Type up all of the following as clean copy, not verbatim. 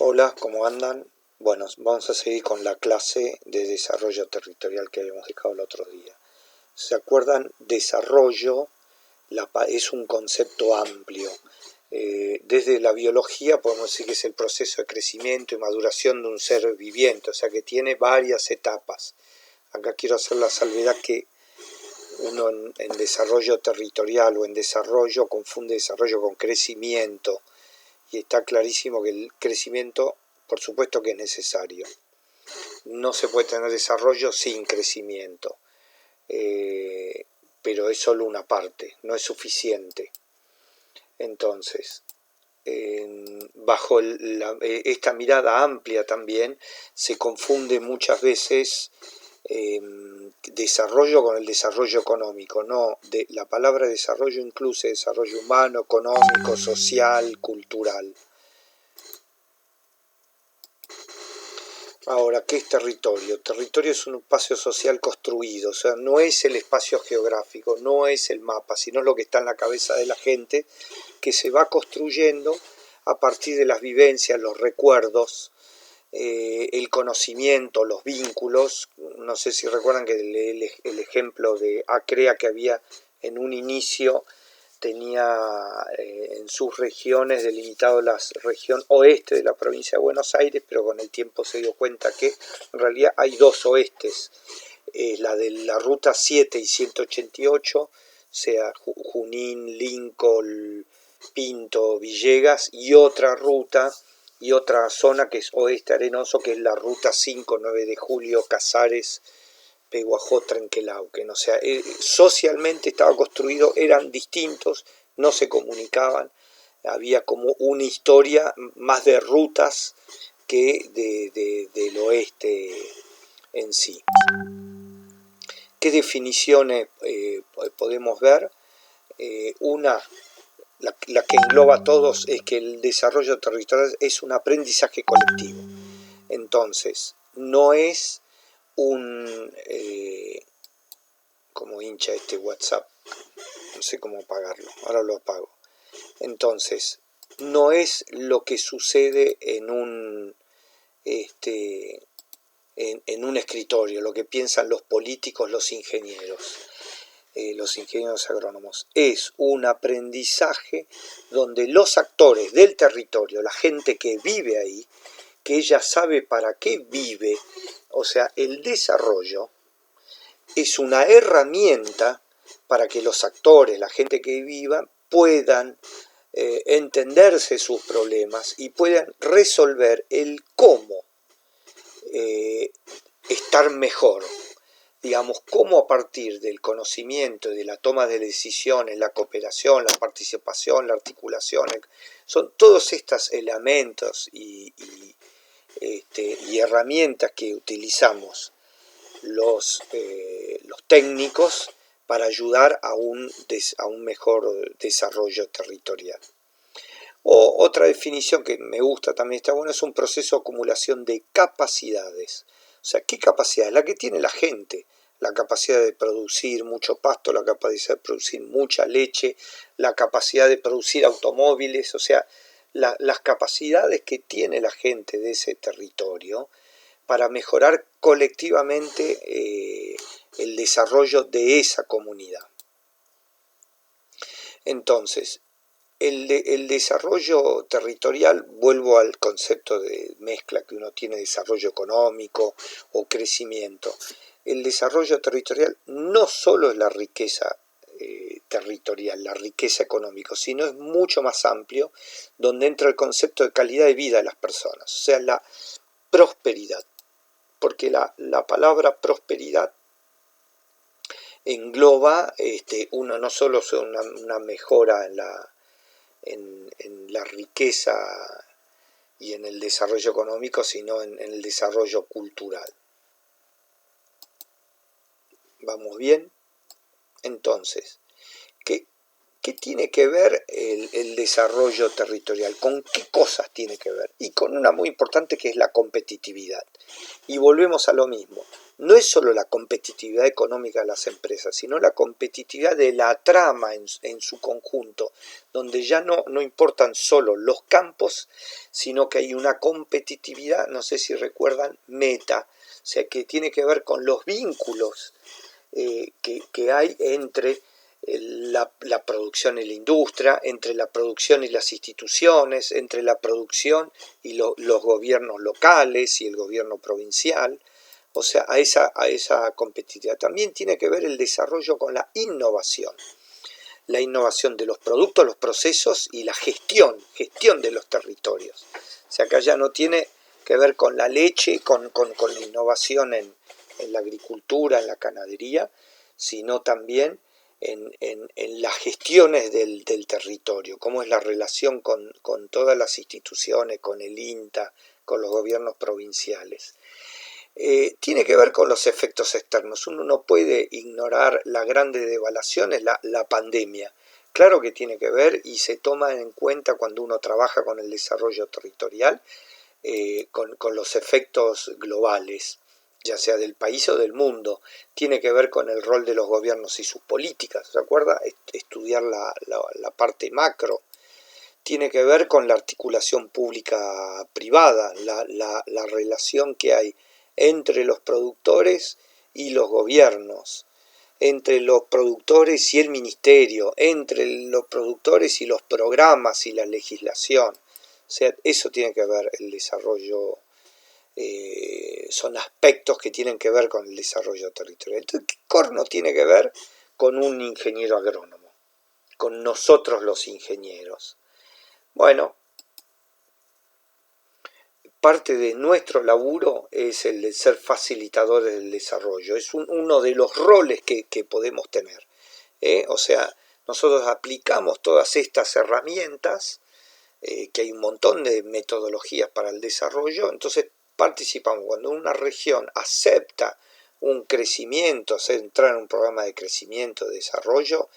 Hola, ¿cómo andan? Bueno, vamos a seguir con la clase de desarrollo territorial que habíamos dejado el otro día. ¿Se acuerdan? Desarrollo es un concepto amplio. Desde la biología podemos decir que es el proceso de crecimiento y maduración de un ser viviente, o sea que tiene varias etapas. Acá quiero hacer la salvedad que uno en desarrollo territorial o en desarrollo confunde desarrollo con crecimiento, y está clarísimo que el crecimiento, por supuesto que es necesario. No se puede tener desarrollo sin crecimiento, pero es solo una parte, no es suficiente. Entonces, bajo esta mirada amplia también se confunde muchas veces desarrollo con el desarrollo económico. No, la palabra desarrollo incluye desarrollo humano, económico, social, cultural. Ahora, ¿qué es territorio? Territorio es un espacio social construido, o sea, no es el espacio geográfico, no es el mapa, sino lo que está en la cabeza de la gente, que se va construyendo a partir de las vivencias, los recuerdos, el conocimiento, los vínculos. No sé si recuerdan que el ejemplo de Acrea que había en un inicio tenía en sus regiones delimitado la región oeste de la provincia de Buenos Aires, pero con el tiempo se dio cuenta que en realidad hay dos oestes, la de la ruta 7 y 188, o sea, Junín, Lincoln, Pinto, Villegas, y otra ruta y otra zona que es oeste arenoso, que es la ruta 5, 9 de julio, Casares, Peguajó, Trenquelauquen. O sea, socialmente estaba construido, eran distintos, no se comunicaban, había como una historia más de rutas que del oeste en sí. ¿Qué definiciones podemos ver? Una, la que engloba a todos, es que el desarrollo territorial es un aprendizaje colectivo. Entonces, no es un... como hincha este WhatsApp, no sé cómo apagarlo, ahora lo apago. Entonces, no es lo que sucede en un escritorio, lo que piensan los políticos, los ingenieros agrónomos. Es un aprendizaje donde los actores del territorio, la gente que vive ahí, que ella sabe para qué vive, o sea, el desarrollo es una herramienta para que los actores, la gente que viva, puedan entenderse sus problemas y puedan resolver el cómo estar mejor. Digamos, cómo a partir del conocimiento y de la toma de decisiones, la cooperación, la participación, la articulación, son todos estos elementos y herramientas que utilizamos los técnicos para ayudar a un mejor desarrollo territorial. Otra definición que me gusta también, está bueno, es un proceso de acumulación de capacidades. O sea, ¿qué capacidades? La que tiene la gente, la capacidad de producir mucho pasto, la capacidad de producir mucha leche, la capacidad de producir automóviles, o sea, las capacidades que tiene la gente de ese territorio para mejorar colectivamente el desarrollo de esa comunidad. Entonces, el desarrollo territorial, vuelvo al concepto de mezcla que uno tiene, desarrollo económico o crecimiento. El desarrollo territorial no solo es la riqueza territorial, la riqueza económica, sino es mucho más amplio, donde entra el concepto de calidad de vida de las personas, o sea, la prosperidad, porque la palabra prosperidad engloba no solo una mejora en la riqueza y en el desarrollo económico, sino en el desarrollo cultural. ¿Vamos bien? Entonces, ¿qué tiene que ver el desarrollo territorial? ¿Con qué cosas tiene que ver? Y con una muy importante que es la competitividad. Y volvemos a lo mismo. No es solo la competitividad económica de las empresas, sino la competitividad de la trama en su conjunto, donde ya no importan solo los campos, sino que hay una competitividad, no sé si recuerdan, meta, o sea, que tiene que ver con los vínculos que hay entre la producción y la industria, entre la producción y las instituciones, entre la producción y los gobiernos locales y el gobierno provincial, o sea, a esa competitividad. También tiene que ver el desarrollo con la innovación de los productos, los procesos y la gestión de los territorios. O sea, acá ya no tiene que ver con la leche, con la innovación en la agricultura, en la ganadería, sino también en las gestiones del territorio, cómo es la relación con todas las instituciones, con el INTA, con los gobiernos provinciales. Tiene que ver con los efectos externos. Uno no puede ignorar las grandes devaluaciones, la pandemia. Claro que tiene que ver y se toma en cuenta cuando uno trabaja con el desarrollo territorial, con los efectos globales, ya sea del país o del mundo. Tiene que ver con el rol de los gobiernos y sus políticas. ¿Se acuerda? Estudiar la parte macro. Tiene que ver con la articulación pública-privada, la relación que hay entre los productores y los gobiernos, entre los productores y el ministerio, entre los productores y los programas y la legislación. O sea, eso tiene que ver el desarrollo, son aspectos que tienen que ver con el desarrollo territorial. Entonces, ¿qué corno tiene que ver con un ingeniero agrónomo? Con nosotros los ingenieros. Bueno, parte de nuestro laburo es el de ser facilitadores del desarrollo. Es uno de los roles que podemos tener. O sea, nosotros aplicamos todas estas herramientas, que hay un montón de metodologías para el desarrollo, entonces participamos. Cuando una región acepta un crecimiento, entrar en un programa de crecimiento, de desarrollo,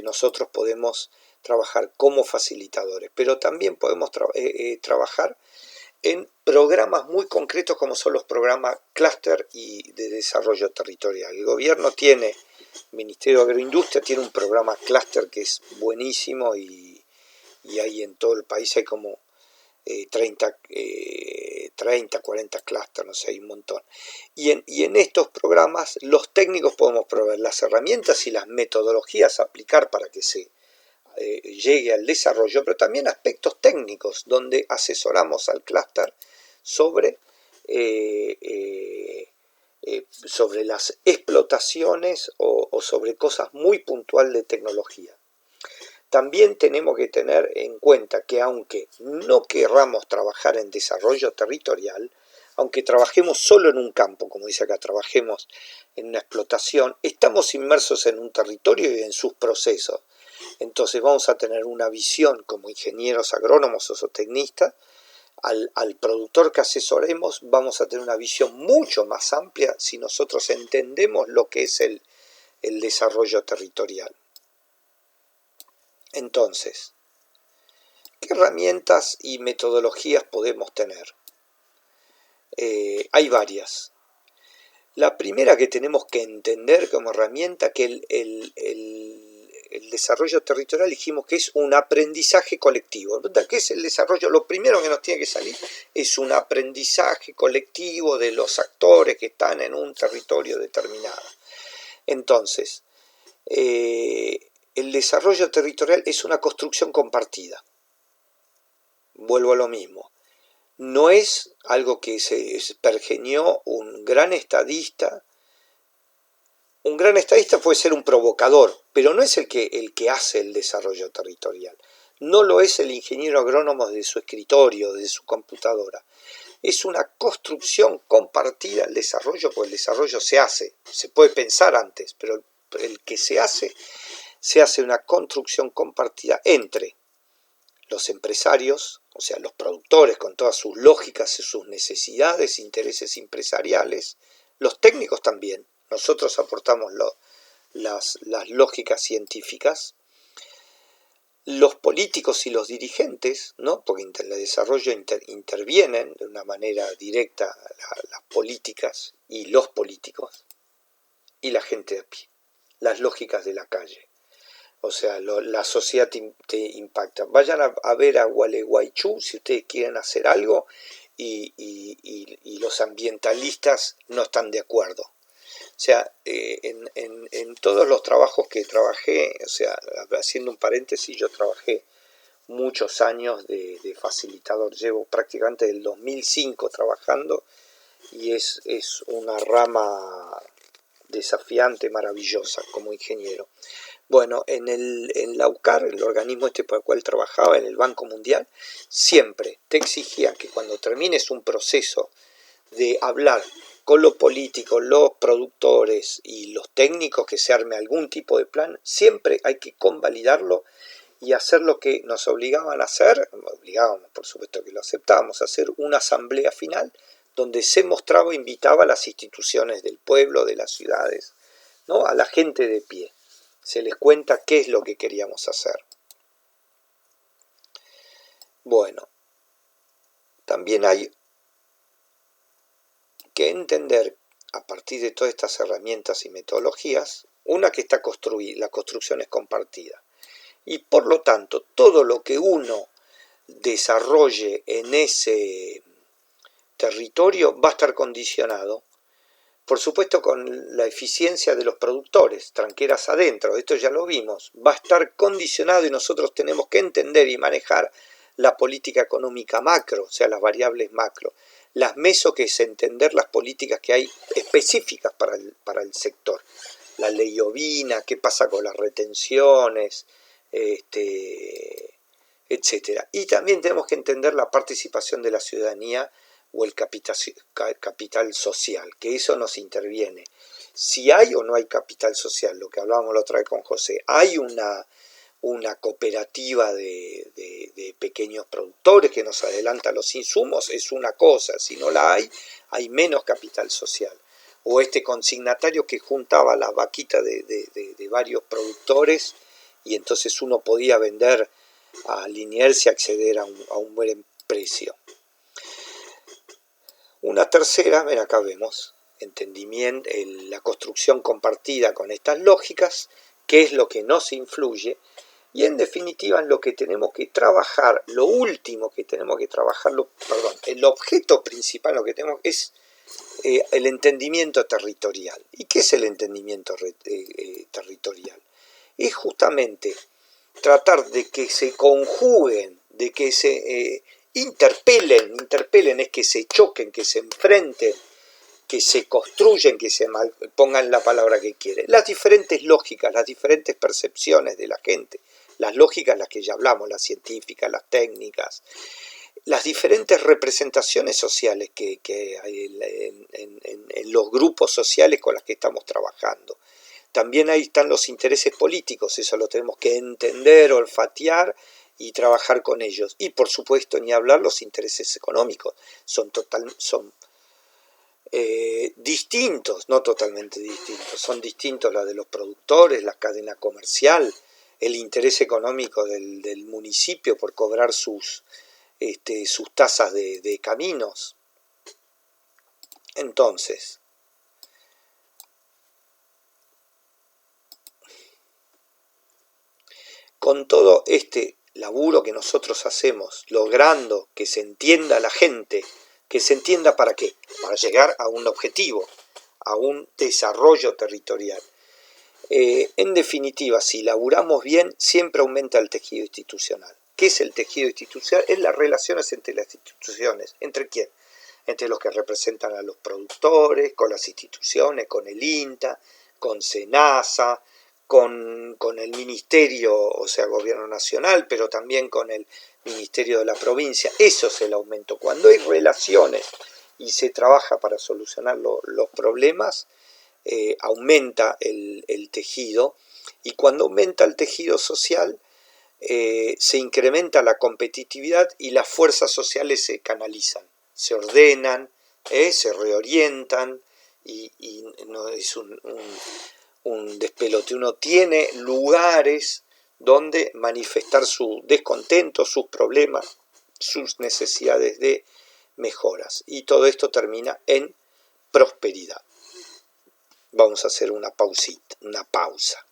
nosotros podemos trabajar como facilitadores, pero también podemos trabajar en programas muy concretos como son los programas clúster y de desarrollo territorial. El gobierno tiene, el Ministerio de Agroindustria tiene un programa clúster que es buenísimo y hay en todo el país hay como 30, 40 clústeres, no sé, hay un montón. Y en estos programas los técnicos podemos proveer las herramientas y las metodologías a aplicar para que se llegue al desarrollo, pero también aspectos técnicos donde asesoramos al clúster sobre las explotaciones o sobre cosas muy puntuales de tecnología. También tenemos que tener en cuenta que aunque no querramos trabajar en desarrollo territorial, aunque trabajemos solo en un campo, como dice acá, trabajemos en una explotación, estamos inmersos en un territorio y en sus procesos. Entonces vamos a tener una visión como ingenieros agrónomos o zootecnistas, al productor que asesoremos vamos a tener una visión mucho más amplia si nosotros entendemos lo que es el desarrollo territorial. Entonces, ¿qué herramientas y metodologías podemos tener? Hay varias. La primera que tenemos que entender como herramienta, que el desarrollo territorial dijimos que es un aprendizaje colectivo. ¿Qué es el desarrollo? Lo primero que nos tiene que salir es un aprendizaje colectivo de los actores que están en un territorio determinado. Entonces, el desarrollo territorial es una construcción compartida. Vuelvo a lo mismo. No es algo que se pergenió un gran estadista. Un gran estadista puede ser un provocador, pero no es el que hace el desarrollo territorial. No lo es el ingeniero agrónomo desde su escritorio, desde su computadora. Es una construcción compartida el desarrollo, porque el desarrollo se hace. Se puede pensar antes, pero el que se hace una construcción compartida entre los empresarios, o sea, los productores con todas sus lógicas y sus necesidades, intereses empresariales, los técnicos también. Nosotros aportamos las lógicas científicas, los políticos y los dirigentes, ¿no? Porque en el desarrollo intervienen de una manera directa las políticas y los políticos y la gente de a pie, las lógicas de la calle. O sea, la sociedad te impacta. Vayan a ver a Gualeguaychú si ustedes quieren hacer algo y los ambientalistas no están de acuerdo. O sea, en todos los trabajos que trabajé, o sea, haciendo un paréntesis, yo trabajé muchos años de facilitador, llevo prácticamente del 2005 trabajando y es una rama desafiante, maravillosa como ingeniero. Bueno, en la UCAR, el organismo por el cual trabajaba, en el Banco Mundial, siempre te exigían que cuando termines un proceso de hablar con los políticos, los productores y los técnicos, que se arme algún tipo de plan, siempre hay que convalidarlo y hacer lo que nos obligaban a hacer, obligábamos, por supuesto que lo aceptábamos, a hacer una asamblea final donde se mostraba, invitaba a las instituciones del pueblo, de las ciudades, ¿no? A la gente de pie. Se les cuenta qué es lo que queríamos hacer. Bueno, también hay que entender, a partir de todas estas herramientas y metodologías, una que está construida, la construcción es compartida. Y por lo tanto, todo lo que uno desarrolle en ese territorio va a estar condicionado, por supuesto, con la eficiencia de los productores, tranqueras adentro, esto ya lo vimos, va a estar condicionado y nosotros tenemos que entender y manejar la política económica macro, o sea, las variables macro. Las meso, que es entender las políticas que hay específicas para el sector. La ley ovina, qué pasa con las retenciones, etcétera. Y también tenemos que entender la participación de la ciudadanía o el capital social, que eso nos interviene. Si hay o no hay capital social, lo que hablábamos la otra vez con José, hay una cooperativa de pequeños productores que nos adelanta los insumos, es una cosa. Si no la hay menos capital social. O este consignatario que juntaba las vaquitas de varios productores y entonces uno podía vender a Liniers y acceder a un buen precio. Una tercera, ven acá vemos, entendimiento, la construcción compartida con estas lógicas, qué es lo que nos influye, y en definitiva en lo que tenemos que trabajar, lo último que tenemos que trabajar, el objeto principal lo que tenemos es el entendimiento territorial. ¿Y qué es el entendimiento territorial? Es justamente tratar de que se conjuguen, de que se interpelen es que se choquen, que se enfrenten, que se construyen, que se pongan la palabra que quieren. Las diferentes lógicas, las diferentes percepciones de la gente, las lógicas las que ya hablamos, las científicas, las técnicas, las diferentes representaciones sociales que hay en los grupos sociales con los que estamos trabajando. También ahí están los intereses políticos, eso lo tenemos que entender, olfatear y trabajar con ellos. Y por supuesto, ni hablar los intereses económicos, son distintos, no totalmente distintos, son distintos los de los productores, la cadena comercial, el interés económico del municipio por cobrar sus tasas de caminos. Entonces, con todo este laburo que nosotros hacemos, logrando que se entienda la gente, que se entienda para qué, para llegar a un objetivo, a un desarrollo territorial. En definitiva, si laburamos bien, siempre aumenta el tejido institucional. ¿Qué es el tejido institucional? Es las relaciones entre las instituciones. ¿Entre quién? Entre los que representan a los productores, con las instituciones, con el INTA, con SENASA, con el ministerio, o sea, gobierno nacional, pero también con el ministerio de la provincia. Eso es el aumento. Cuando hay relaciones y se trabaja para solucionar los problemas, aumenta el tejido, y cuando aumenta el tejido social, se incrementa la competitividad y las fuerzas sociales se canalizan, se ordenan, se reorientan, y no es un despelote. Uno tiene lugares donde manifestar su descontento, sus problemas, sus necesidades de mejoras. Y todo esto termina en prosperidad. Vamos a hacer una pausita, una pausa.